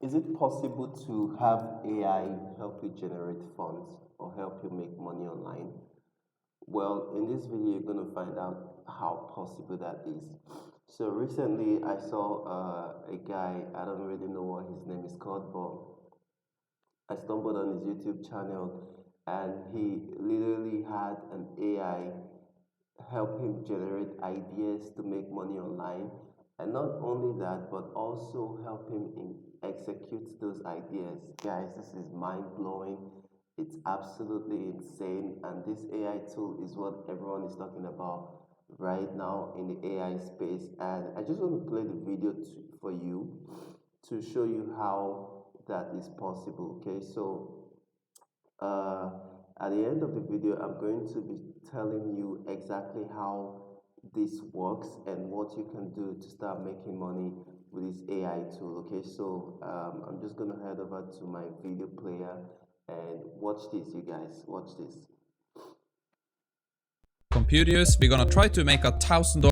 Is it possible to have AI help you generate funds or help you make money online? Well, in this video, you're going to find out how possible that is. So recently, I saw a guy, I don't really know what his name is called, but I stumbled on his YouTube channel and he literally had an AI help him generate ideas to make money online. And not only that, but also help him execute those ideas. Guys, this is mind blowing. It's absolutely insane. And this AI tool is what everyone is talking about right now in the AI space. And I just want to play the video for you to show you how that is possible. Okay, so uh, at the end of the video, I'm going to be telling you exactly how this works and what you can do to start making money with this AI tool. Okay, so I'm just gonna head over to my video player and watch this, you guys. Watch this. Computers, we're gonna try to make $1,000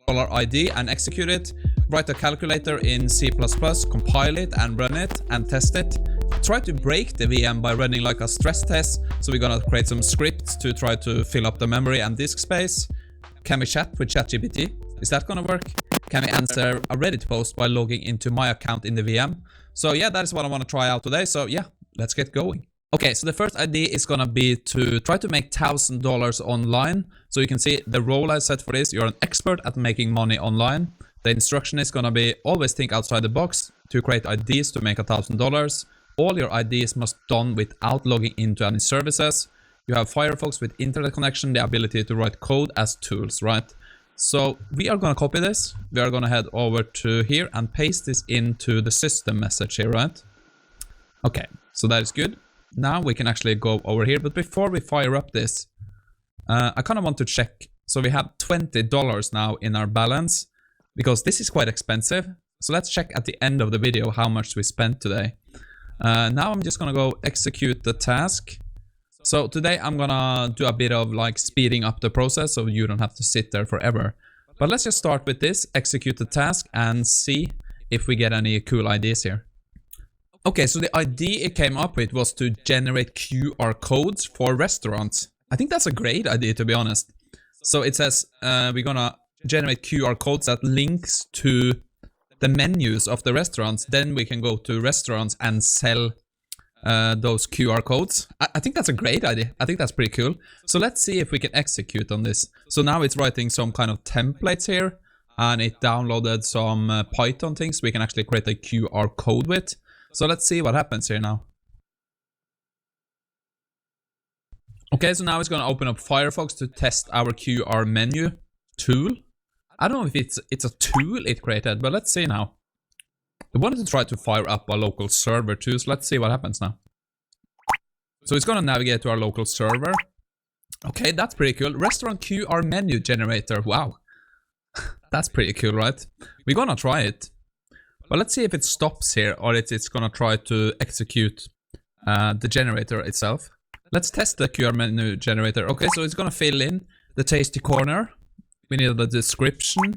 ID and execute it. Write a calculator in C++, compile it and run it and test it. Try to break the VM by running like a stress test. So we're gonna create some scripts to try to fill up the memory and disk space. Can we chat with ChatGPT? Is that gonna work? Can we answer a Reddit post by logging into my account in the VM? So yeah, that is what I want to try out today. So yeah, let's get going. Okay, so the first idea is gonna be to try to make $1,000 online. So you can see the role I set for this. You're an expert at making money online. The instruction is gonna be always think outside the box to create ideas to make $1,000. All your ideas must be done without logging into any services. You have Firefox with internet connection, the ability to write code as tools, right? So we are gonna copy this. We are gonna head over to here and paste this into the system message here, right? Okay, so that is good. Now we can actually go over here, but before we fire up this, I kind of want to check. So we have $20 now in our balance because this is quite expensive. So let's check at the end of the video how much we spent today. Now I'm just gonna go execute the task. So today I'm gonna do a bit of like speeding up the process so you don't have to sit there forever. But let's just start with this, execute the task and see if we get any cool ideas here. Okay, so the idea it came up with was to generate QR codes for restaurants. I think that's a great idea, to be honest. So it says we're gonna generate QR codes that links to the menus of the restaurants. Then we can go to restaurants and sell those QR codes. I think that's a great idea. I think that's pretty cool. So let's see if we can execute on this. So now it's writing some kind of templates here, and it downloaded some Python things we can actually create a QR code with. So let's see what happens here now. Okay, so now it's going to open up Firefox to test our QR menu tool. I don't know if it's a tool it created, but let's see now. We wanted to try to fire up a local server too, so let's see what happens now. So it's going to navigate to our local server. Okay, that's pretty cool. Restaurant QR menu generator. Wow. That's pretty cool, right? We're going to try it. But let's see if it stops here or it's gonna try to execute the generator itself. Let's test the QR menu generator. Okay, so it's gonna fill in the tasty corner. We need a description.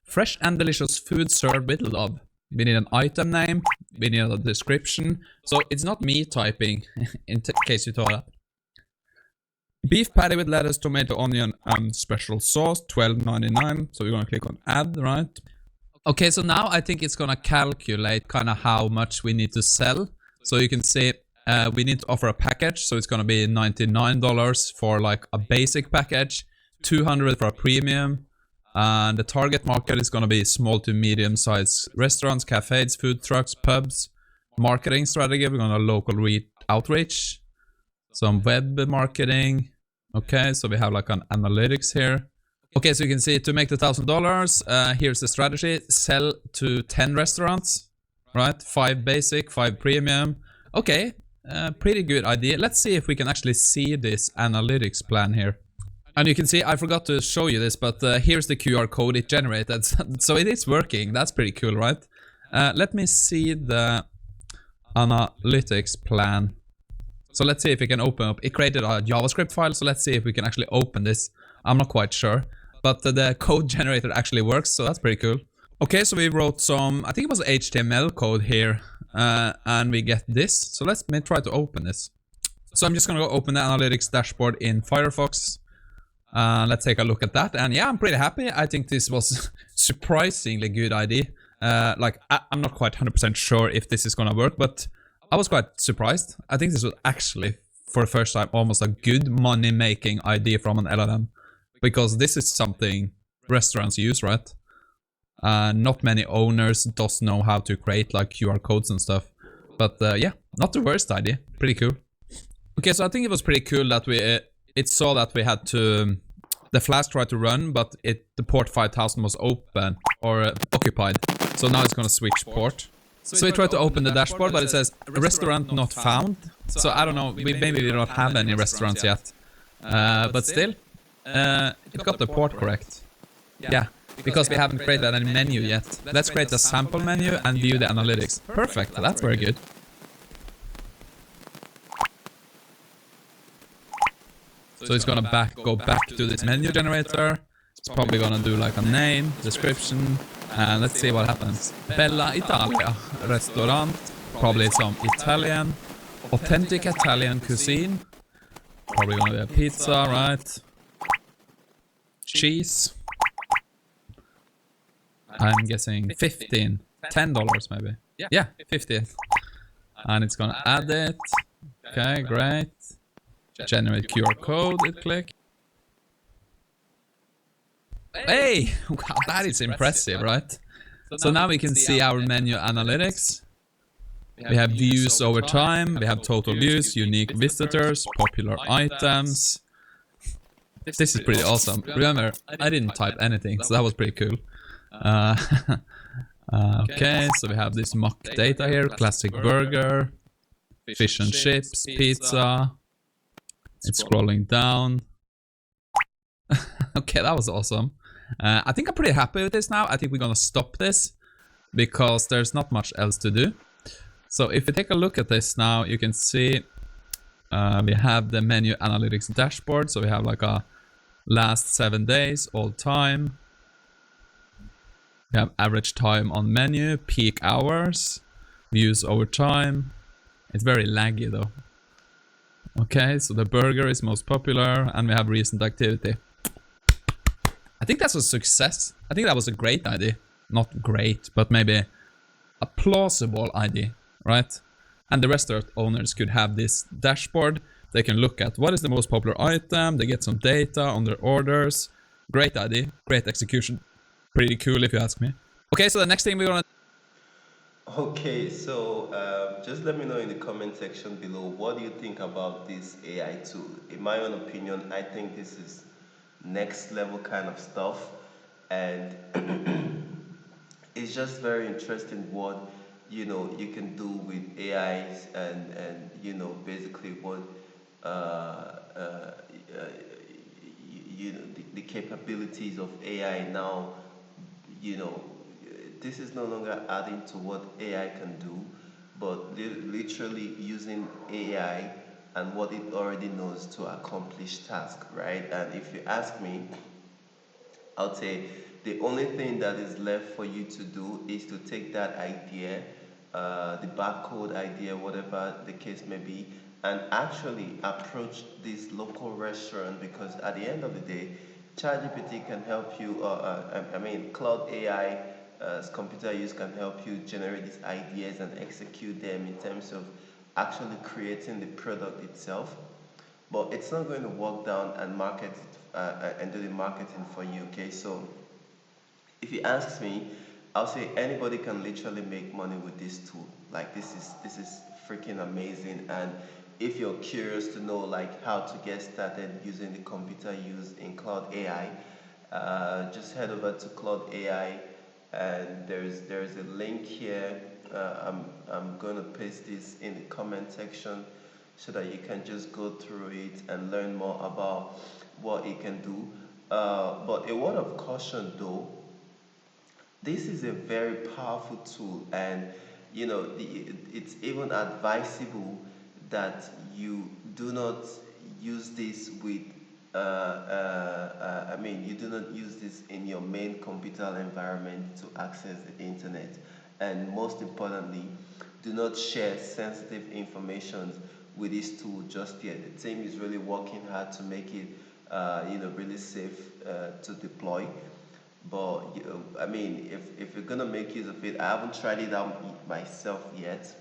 Fresh and delicious food served with love. We need an item name. We need a description. So it's not me typing, in case you thought that. Beef patty with lettuce, tomato, onion, and special sauce, $12.99. So we're gonna click on add, right? Okay, so now I think it's gonna calculate kind of how much we need to sell. So you can see we need to offer a package. So it's gonna be $99 for like a basic package, $200 for a premium. And the target market is gonna be small to medium sized restaurants, cafes, food trucks, pubs. Marketing strategy, we're gonna local outreach. Some web marketing. Okay, so we have like an analytics here. Okay, so you can see to make the $1,000, here's the strategy. Sell to 10 restaurants, right? 5 basic, 5 premium. Okay, pretty good idea. Let's see if we can actually see this analytics plan here. And you can see, I forgot to show you this, but here's the QR code it generated. So it is working. That's pretty cool, right? Let me see the analytics plan. So let's see if we can open up. It created a JavaScript file, so let's see if we can actually open this. I'm not quite sure. but the code generator actually works, so that's pretty cool. Okay, so we wrote some, I think it was HTML code here, and we get this. So let me try to open this. So I'm just gonna go open the analytics dashboard in Firefox. Let's take a look at that. And yeah, I'm pretty happy. I think this was surprisingly good idea. I'm not quite 100% sure if this is gonna work, but I was quite surprised. I think this was actually, for the first time, almost a good money-making idea from an LLM. Because this is something restaurants use, right? Not many owners does know how to create like QR codes and stuff. But yeah, not the worst idea. Pretty cool. Okay, so I think it was pretty cool that it saw that we had to, the Flask tried to run, but the port 5000 was open or occupied. So now it's gonna switch port. So we tried to open the dashboard, but it says restaurant not found. So I don't know, maybe we don't have any restaurants yet. But still, it got the port correct. Yeah, because we haven't created any menu yet. Let's create a sample menu and view the analytics. Perfect, that's very good. So it's gonna go back to this menu generator. It's probably gonna do like a name, description, and let's see what happens. Bella Italia, restaurant, probably some Italian, authentic Italian cuisine. Probably gonna be a pizza, right? Cheese. I'm guessing 15, $10 maybe. Yeah, 15. And it's gonna add it. Okay, great. Generate QR code, click. Hey! Wow, that is impressive, right? So now we can see our menu analytics. We have views over time, we have total views, unique visitors, popular items. This is pretty awesome. Remember, I didn't type anything, so that was pretty cool. Okay, so we have this mock data here, classic burger, fish and chips, pizza. It's scrolling down. Okay, that was awesome. I think I'm pretty happy with this now. I think we're gonna stop this because there's not much else to do. So if we take a look at this now, you can see we have the menu analytics dashboard. So we have like a last 7 days, all time. We have average time on menu, peak hours, views over time. It's very laggy though. Okay, so the burger is most popular and we have recent activity. I think that's a success. I think that was a great idea. Not great, but maybe a plausible idea, right? And the restaurant owners could have this dashboard. They can look at what is the most popular item. They get some data on their orders. Great idea, great execution. Pretty cool if you ask me. Okay, so the next thing we're gonna... Okay, so just let me know in the comment section below, what do you think about this AI tool? In my own opinion, I think this is next level kind of stuff, and it's just very interesting what you can do with AIs, and basically what uh, uh, the capabilities of AI now. you know this is no longer adding to what AI can do, but literally using AI and what it already knows to accomplish tasks, right? And if you ask me, I'll say the only thing that is left for you to do is to take that idea, the barcode idea, whatever the case may be, and actually approach this local restaurant, because at the end of the day, ChatGPT can help you, Claude AI, computer use can help you generate these ideas and execute them in terms of actually creating the product itself, but it's not going to walk down and market it, and do the marketing for you. Okay, so if you ask me, I'll say anybody can literally make money with this tool. Like, this is freaking amazing. And if you're curious to know like how to get started using the computer used in Claude AI, just head over to Claude AI, and there's a link here. I'm gonna paste this in the comment section so that you can just go through it and learn more about what it can do. But a word of caution though, this is a very powerful tool, and it's even advisable that you do not use this with I mean, you do not use this in your main computer environment to access the internet. And most importantly, do not share sensitive information with this tool just yet. The team is really working hard to make it, really safe to deploy. But I mean, if you're gonna make use of it, I haven't tried it out myself yet,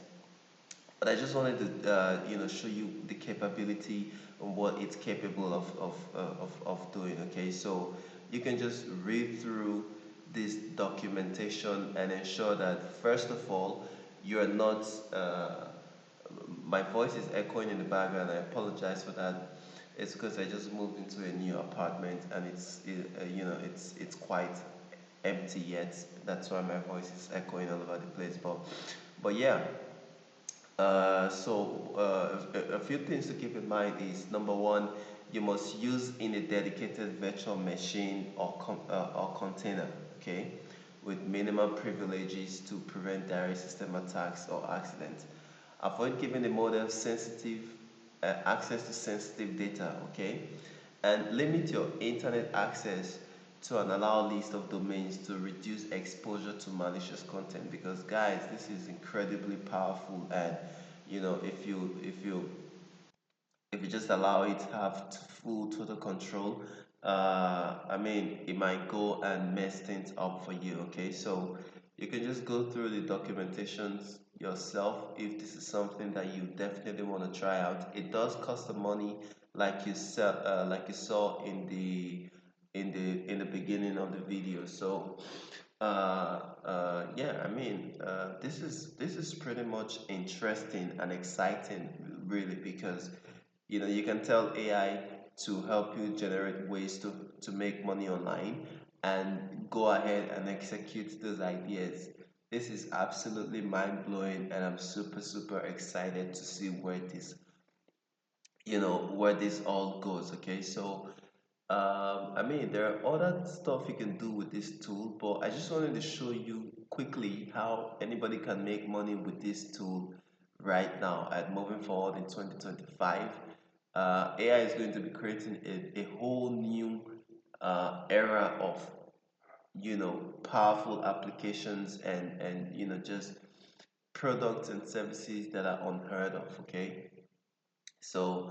but I just wanted to show you the capability and what it's capable of doing. Okay, so you can just read through this documentation and ensure that first of all you're not my voice is echoing in the background. I apologize for that. It's because I just moved into a new apartment and it's quite empty yet. That's why my voice is echoing all over the place. But yeah, a few things to keep in mind is number one, you must use in a dedicated virtual machine or container, okay, with minimum privileges to prevent direct system attacks or accidents. Avoid giving the model sensitive access to sensitive data, okay, and limit your internet access to an allowed list of domains to reduce exposure to malicious content, because guys, this is incredibly powerful. And if you just allow it to have full total control, I mean, it might go and mess things up for you. Okay, so you can just go through the documentations yourself if this is something that you definitely want to try out. It does cost some money, like you saw in the beginning of the video. So yeah, I mean, this is pretty much interesting and exciting, really, because you can tell AI to help you generate ways to make money online and go ahead and execute those ideas. This is absolutely mind blowing, and I'm super super excited to see where this all goes. Okay, so I mean, there are other stuff you can do with this tool, but I just wanted to show you quickly how anybody can make money with this tool right now and moving forward in 2025. AI is going to be creating a whole new era of powerful applications and just products and services that are unheard of. Okay, so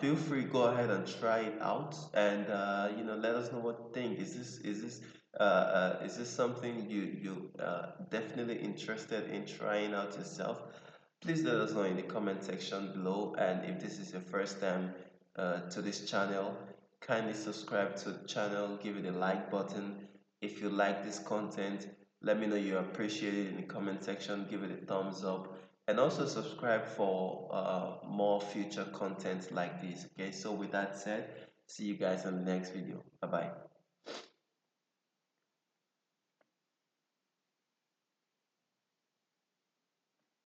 feel free, go ahead and try it out, and let us know what you think. Is this something you definitely interested in trying out yourself? Please let us know in the comment section below. And if this is your first time to this channel, kindly subscribe to the channel, give it a like button. If you like this content, let me know you appreciate it in the comment section, give it a thumbs up, and also subscribe for more future content like this. Okay, so with that said, see you guys on the next video. Bye bye.